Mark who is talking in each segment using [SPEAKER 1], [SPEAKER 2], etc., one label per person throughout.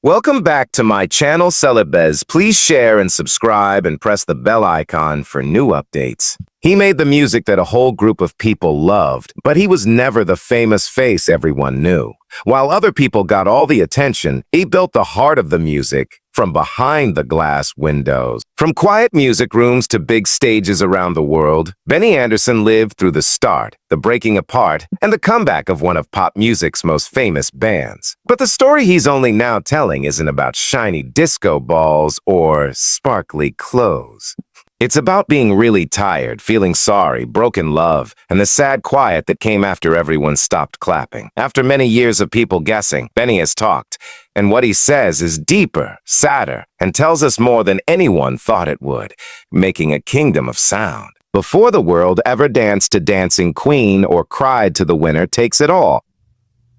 [SPEAKER 1] Welcome back to my channel, Celebes. Please share and subscribe and press the bell icon for new updates. He made the music that a whole group of people loved, but he was never the famous face everyone knew. While other people got all the attention, he built the heart of the music from behind the glass windows. From quiet music rooms to big stages around the world, Benny Andersson lived through the start, the breaking apart, and the comeback of one of pop music's most famous bands. But the story he's only now telling isn't about shiny disco balls or sparkly clothes. It's about being really tired, feeling sorry, broken love, and the sad quiet that came after everyone stopped clapping. After many years of people guessing, Benny has talked, and what he says is deeper, sadder, and tells us more than anyone thought it would, making a kingdom of sound. Before the world ever danced to Dancing Queen or cried to the winner takes it all,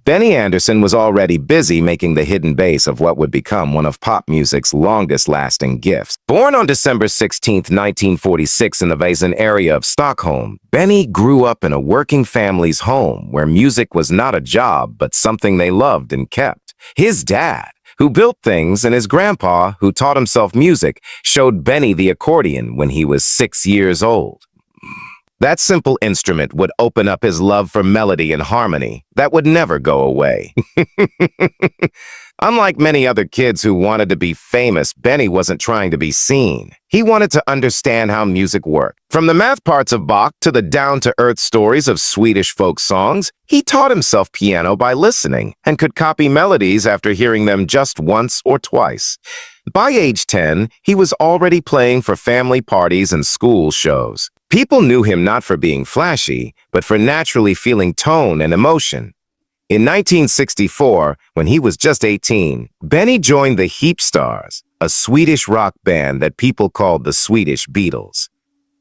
[SPEAKER 1] Benny Andersson was already busy making the hidden bass of what would become one of pop music's longest-lasting gifts. Born on December 16, 1946 in the Vasan area of Stockholm, Benny grew up in a working family's home where music was not a job but something they loved and kept. His dad, who built things, and his grandpa, who taught himself music, showed Benny the accordion when he was 6 years old. That simple instrument would open up his love for melody and harmony that would never go away. Unlike many other kids who wanted to be famous, Benny wasn't trying to be seen. He wanted to understand how music worked. From the math parts of Bach to the down-to-earth stories of Swedish folk songs, he taught himself piano by listening and could copy melodies after hearing them just once or twice. By age 10, he was already playing for family parties and school shows. People knew him not for being flashy, but for naturally feeling tone and emotion. In 1964, when he was just 18, Benny joined the Heap Stars, a Swedish rock band that people called the Swedish Beatles.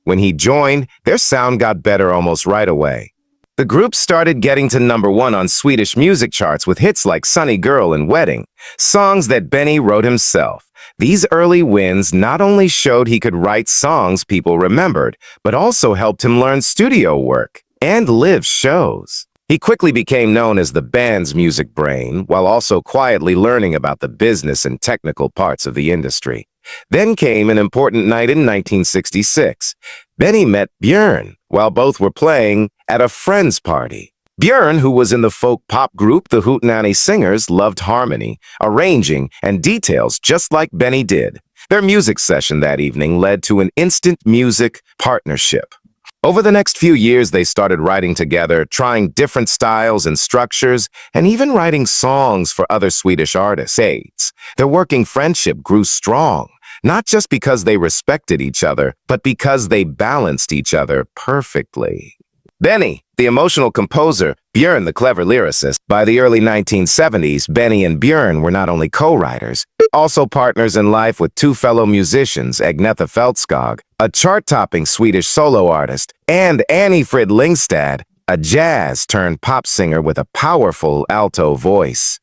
[SPEAKER 1] When he joined, their sound got better almost right away. The group started getting to #1 on Swedish music charts with hits like Sunny Girl and Wedding, songs that Benny wrote himself. These early wins not only showed he could write songs people remembered, but also helped him learn studio work and live shows. He quickly became known as the band's music brain, while also quietly learning about the business and technical parts of the industry. Then came an important night in 1966. Benny met Björn while both were playing at a friend's party. Björn, who was in the folk pop group the Hootenanny Singers, loved harmony, arranging, and details just like Benny did. Their music session that evening led to an instant music partnership. Over the next few years, they started writing together, trying different styles and structures, and even writing songs for other Swedish artists. Their working friendship grew strong, not just because they respected each other, but because they balanced each other perfectly. Benny, the emotional composer, Björn, the clever lyricist. By the early 1970s, Benny and Björn were not only co-writers, also partners in life with two fellow musicians, Agnetha Fältskog, a chart-topping Swedish solo artist, and Annie Frid Lyngstad, a jazz-turned-pop singer with a powerful alto voice.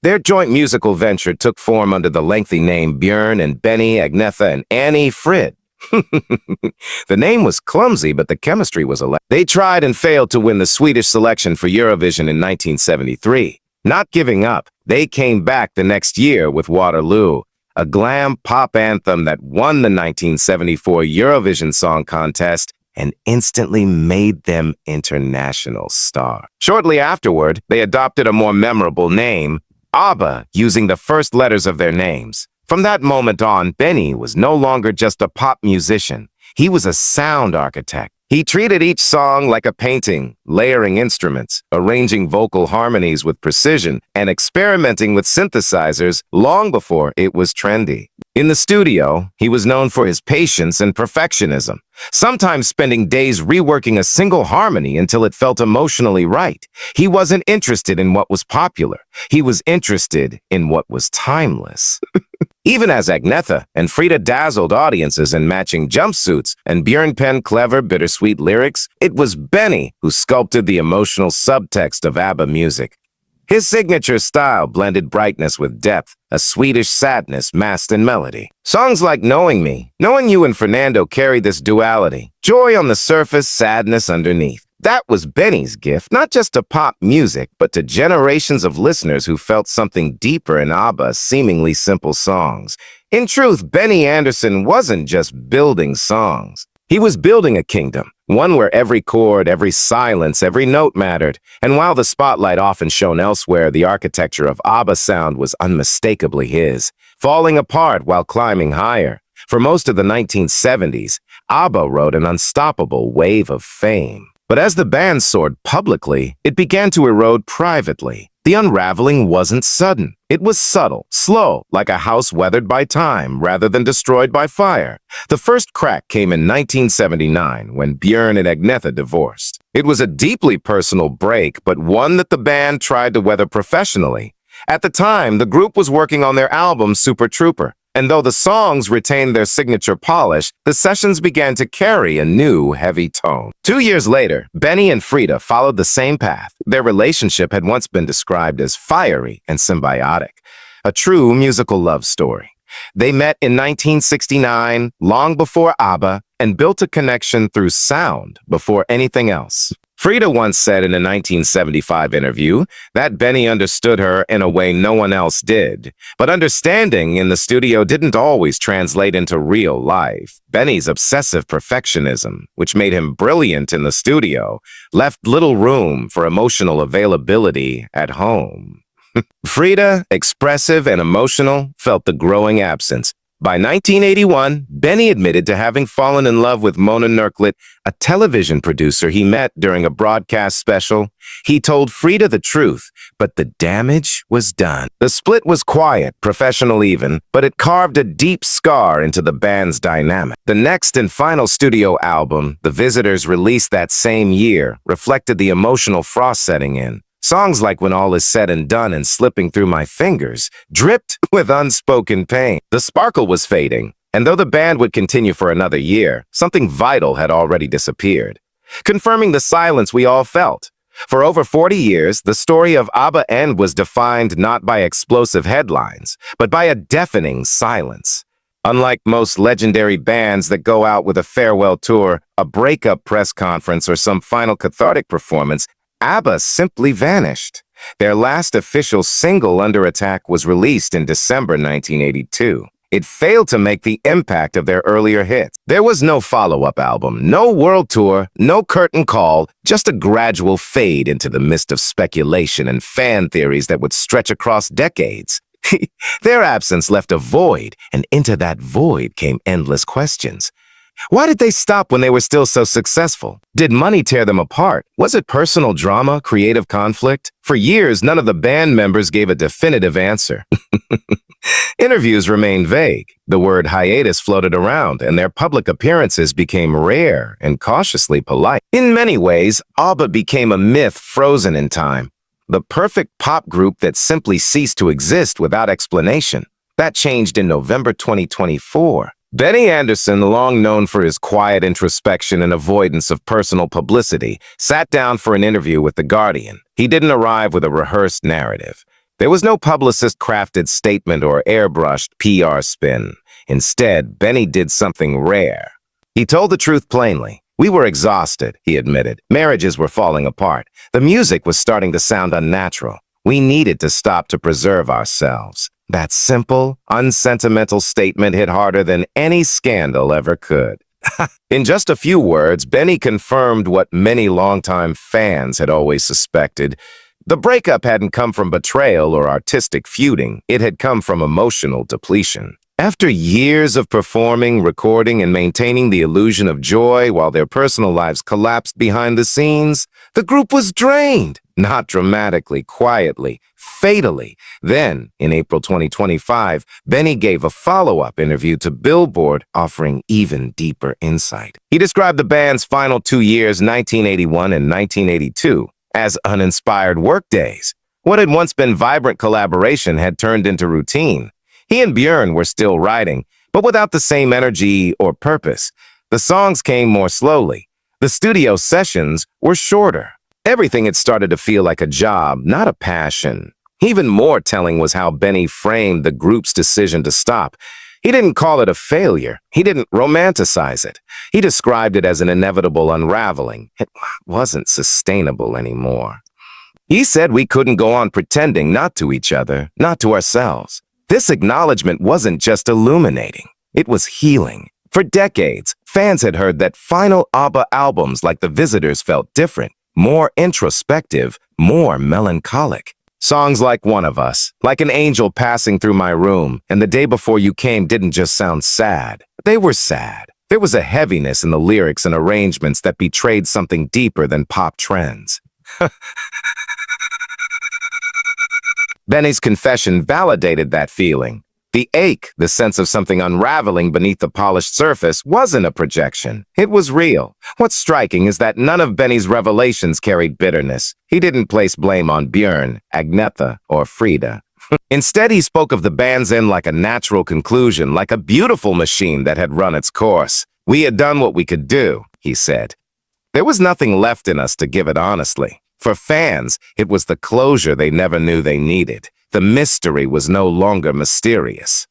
[SPEAKER 1] Their joint musical venture took form under the lengthy name Björn and Benny, Agnetha, and Annie Frid. The name was clumsy, but the chemistry was electric. They tried and failed to win the Swedish selection for Eurovision in 1973. Not giving up, they came back the next year with Waterloo, a glam pop anthem that won the 1974 Eurovision Song Contest and instantly made them international stars. Shortly afterward, they adopted a more memorable name, ABBA, using the first letters of their names. From that moment on, Benny was no longer just a pop musician. He was a sound architect. He treated each song like a painting, layering instruments, arranging vocal harmonies with precision, and experimenting with synthesizers long before it was trendy. In the studio, he was known for his patience and perfectionism, sometimes spending days reworking a single harmony until it felt emotionally right. He wasn't interested in what was popular. He was interested in what was timeless. Even as Agnetha and Frida dazzled audiences in matching jumpsuits and Björn penned clever, bittersweet lyrics, it was Benny who sculpted the emotional subtext of ABBA music. His signature style blended brightness with depth, a Swedish sadness masked in melody. Songs like Knowing Me, Knowing You and Fernando carry this duality, joy on the surface, sadness underneath. That was Benny's gift, not just to pop music, but to generations of listeners who felt something deeper in ABBA's seemingly simple songs. In truth, Benny Andersson wasn't just building songs. He was building a kingdom, one where every chord, every silence, every note mattered. And while the spotlight often shone elsewhere, the architecture of ABBA's sound was unmistakably his, falling apart while climbing higher. For most of the 1970s, ABBA rode an unstoppable wave of fame. But as the band soared publicly, it began to erode privately. The unraveling wasn't sudden. It was subtle, slow, like a house weathered by time rather than destroyed by fire. The first crack came in 1979 when Björn and Agnetha divorced. It was a deeply personal break, but one that the band tried to weather professionally. At the time, the group was working on their album Super Trooper. And though the songs retained their signature polish, the sessions began to carry a new, heavy tone. 2 years later, Benny and Frida followed the same path. Their relationship had once been described as fiery and symbiotic, a true musical love story. They met in 1969, long before ABBA, and built a connection through sound before anything else. Frida once said in a 1975 interview that Benny understood her in a way no one else did. But understanding in the studio didn't always translate into real life. Benny's obsessive perfectionism, which made him brilliant in the studio, left little room for emotional availability at home. Frida, expressive and emotional, felt the growing absence. By 1981, Benny admitted to having fallen in love with Mona Nurklit, a television producer he met during a broadcast special. He told Frida the truth, but the damage was done. The split was quiet, professional even, but it carved a deep scar into the band's dynamic. The next and final studio album, The Visitors, released that same year, reflected the emotional frost setting in. Songs like When All Is Said and Done and Slipping Through My Fingers dripped with unspoken pain. The sparkle was fading, and though the band would continue for another year, something vital had already disappeared, confirming the silence we all felt. For over 40 years, the story of ABBA End was defined not by explosive headlines, but by a deafening silence. Unlike most legendary bands that go out with a farewell tour, a breakup press conference, or some final cathartic performance, ABBA simply vanished. Their last official single, Under Attack, was released in December 1982. It failed to make the impact of their earlier hits. There was no follow-up album, no world tour, no curtain call, just a gradual fade into the mist of speculation and fan theories that would stretch across decades. Their absence left a void, and into that void came endless questions. Why did they stop when they were still so successful? Did money tear them apart? Was it personal drama, creative conflict? For years, none of the band members gave a definitive answer. Interviews remained vague. The word hiatus floated around, and their public appearances became rare and cautiously polite. In many ways, ABBA became a myth frozen in time. The perfect pop group that simply ceased to exist without explanation. That changed in November 2024. Benny Andersson, long known for his quiet introspection and avoidance of personal publicity, sat down for an interview with The Guardian. He didn't arrive with a rehearsed narrative. There was no publicist-crafted statement or airbrushed PR spin. Instead, Benny did something rare. He told the truth plainly. We were exhausted, he admitted. Marriages were falling apart. The music was starting to sound unnatural. We needed to stop to preserve ourselves. That simple, unsentimental statement hit harder than any scandal ever could. In just a few words, Benny confirmed what many longtime fans had always suspected. The breakup hadn't come from betrayal or artistic feuding. It had come from emotional depletion. After years of performing, recording, and maintaining the illusion of joy while their personal lives collapsed behind the scenes, the group was drained. Not dramatically, quietly, fatally. Then, in April 2025, Benny gave a follow-up interview to Billboard, offering even deeper insight. He described the band's final 2 years, 1981 and 1982, as uninspired workdays. What had once been vibrant collaboration had turned into routine. He and Björn were still writing, but without the same energy or purpose. The songs came more slowly. The studio sessions were shorter. Everything had started to feel like a job, not a passion. Even more telling was how Benny framed the group's decision to stop. He didn't call it a failure. He didn't romanticize it. He described it as an inevitable unraveling. It wasn't sustainable anymore. He said we couldn't go on pretending, not to each other, not to ourselves. This acknowledgement wasn't just illuminating. It was healing. For decades, fans had heard that final ABBA albums like The Visitors felt different, more introspective, more melancholic. Songs like One of Us, like an angel passing through my room, and The Day Before You Came didn't just sound sad. They were sad. There was a heaviness in the lyrics and arrangements that betrayed something deeper than pop trends. Benny's confession validated that feeling. The ache, the sense of something unraveling beneath the polished surface, wasn't a projection. It was real. What's striking is that none of Benny's revelations carried bitterness. He didn't place blame on Björn, Agnetha, or Frida. Instead, he spoke of the band's end like a natural conclusion, like a beautiful machine that had run its course. We had done what we could do, he said. There was nothing left in us to give it honestly. For fans, it was the closure they never knew they needed. The mystery was no longer mysterious.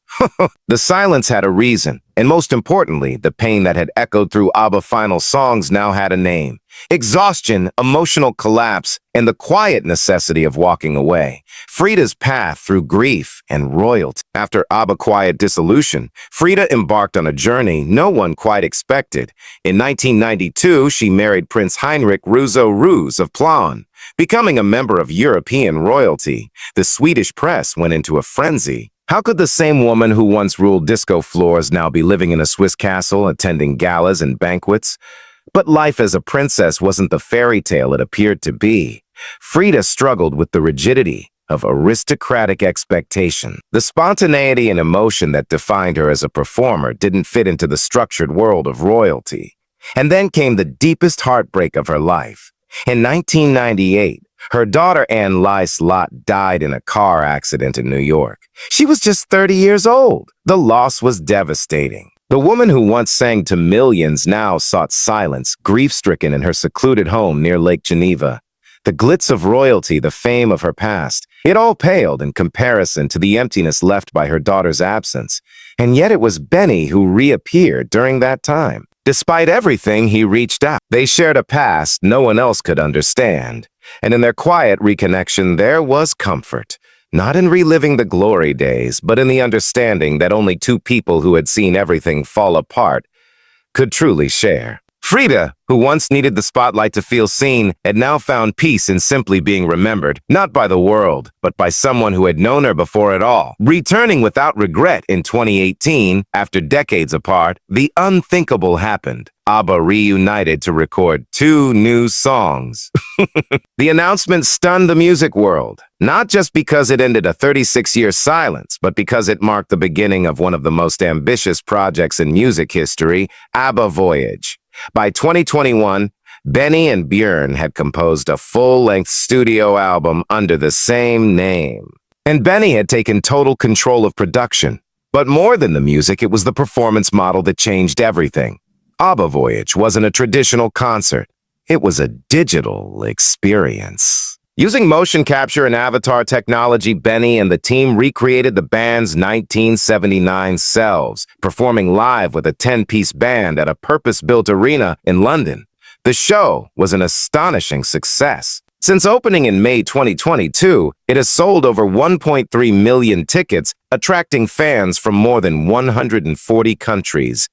[SPEAKER 1] The silence had a reason, and most importantly, the pain that had echoed through ABBA final songs now had a name. Exhaustion, emotional collapse, and the quiet necessity of walking away. Frida's path through grief and royalty. After ABBA quiet dissolution, Frida embarked on a journey no one quite expected. In 1992, she married Prince Heinrich Roos of Plön. Becoming a member of European royalty, the Swedish press went into a frenzy. How could the same woman who once ruled disco floors now be living in a Swiss castle, attending galas and banquets? But life as a princess wasn't the fairy tale it appeared to be. Frida struggled with the rigidity of aristocratic expectation. The spontaneity and emotion that defined her as a performer didn't fit into the structured world of royalty. And then came the deepest heartbreak of her life. In 1998, her daughter Anne-Lie Slott died in a car accident in New York. She was just 30 years old. The loss was devastating. The woman who once sang to millions now sought silence, grief-stricken in her secluded home near Lake Geneva. The glitz of royalty, the fame of her past, it all paled in comparison to the emptiness left by her daughter's absence. And yet it was Benny who reappeared during that time. Despite everything, he reached out. They shared a past no one else could understand. And in their quiet reconnection, there was comfort. Not in reliving the glory days, but in the understanding that only two people who had seen everything fall apart could truly share. Frida, who once needed the spotlight to feel seen, had now found peace in simply being remembered, not by the world, but by someone who had known her before it all. Returning without regret in 2018, after decades apart, the unthinkable happened. ABBA reunited to record 2 new songs. The announcement stunned the music world, not just because it ended a 36-year silence, but because it marked the beginning of one of the most ambitious projects in music history, ABBA Voyage. By 2021, Benny and Björn had composed a full-length studio album under the same name. And Benny had taken total control of production. But more than the music, it was the performance model that changed everything. ABBA Voyage wasn't a traditional concert. It was a digital experience. Using motion capture and avatar technology, Benny and the team recreated the band's 1979 selves, performing live with a 10-piece band at a purpose-built arena in London. The show was an astonishing success. Since opening in May 2022, it has sold over 1.3 million tickets, attracting fans from more than 140 countries.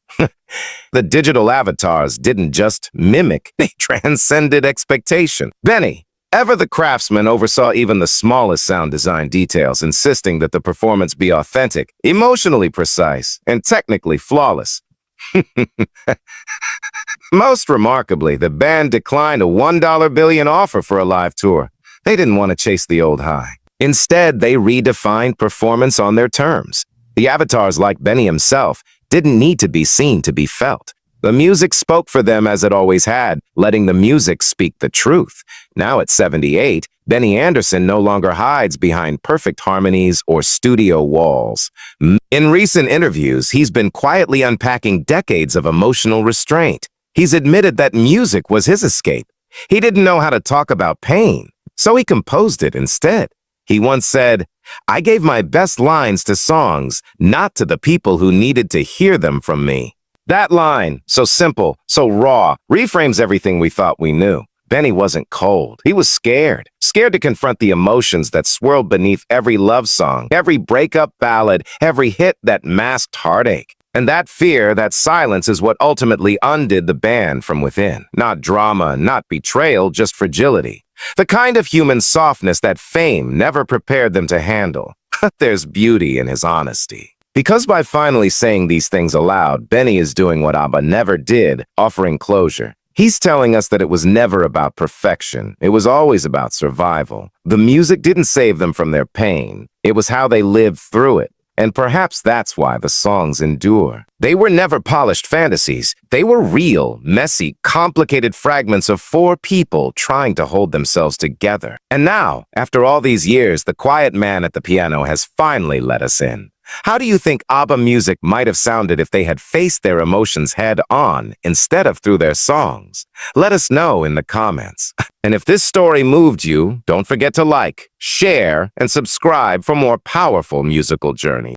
[SPEAKER 1] The digital avatars didn't just mimic, they transcended expectation. Benny, ever the craftsman, oversaw even the smallest sound design details, insisting that the performance be authentic, emotionally precise, and technically flawless. Most remarkably, the band declined a $1 billion offer for a live tour. They didn't want to chase the old high. Instead, they redefined performance on their terms. The avatars, like Benny himself, didn't need to be seen to be felt. The music spoke for them as it always had, letting the music speak the truth. Now at 78, Benny Andersson no longer hides behind perfect harmonies or studio walls. In recent interviews, he's been quietly unpacking decades of emotional restraint. He's admitted that music was his escape. He didn't know how to talk about pain, so he composed it instead. He once said, "I gave my best lines to songs, not to the people who needed to hear them from me." That line, so simple, so raw, reframes everything we thought we knew. Benny wasn't cold. He was scared. Scared to confront the emotions that swirled beneath every love song, every breakup ballad, every hit that masked heartache. And that fear, that silence, is what ultimately undid the band from within. Not drama, not betrayal, just fragility. The kind of human softness that fame never prepared them to handle. There's beauty in his honesty. Because by finally saying these things aloud, Benny is doing what ABBA never did, offering closure. He's telling us that it was never about perfection. It was always about survival. The music didn't save them from their pain. It was how they lived through it. And perhaps that's why the songs endure. They were never polished fantasies. They were real, messy, complicated fragments of four people trying to hold themselves together. And now, after all these years, the quiet man at the piano has finally let us in. How do you think ABBA music might have sounded if they had faced their emotions head-on instead of through their songs? Let us know in the comments. And if this story moved you, don't forget to like, share, and subscribe for more powerful musical journeys.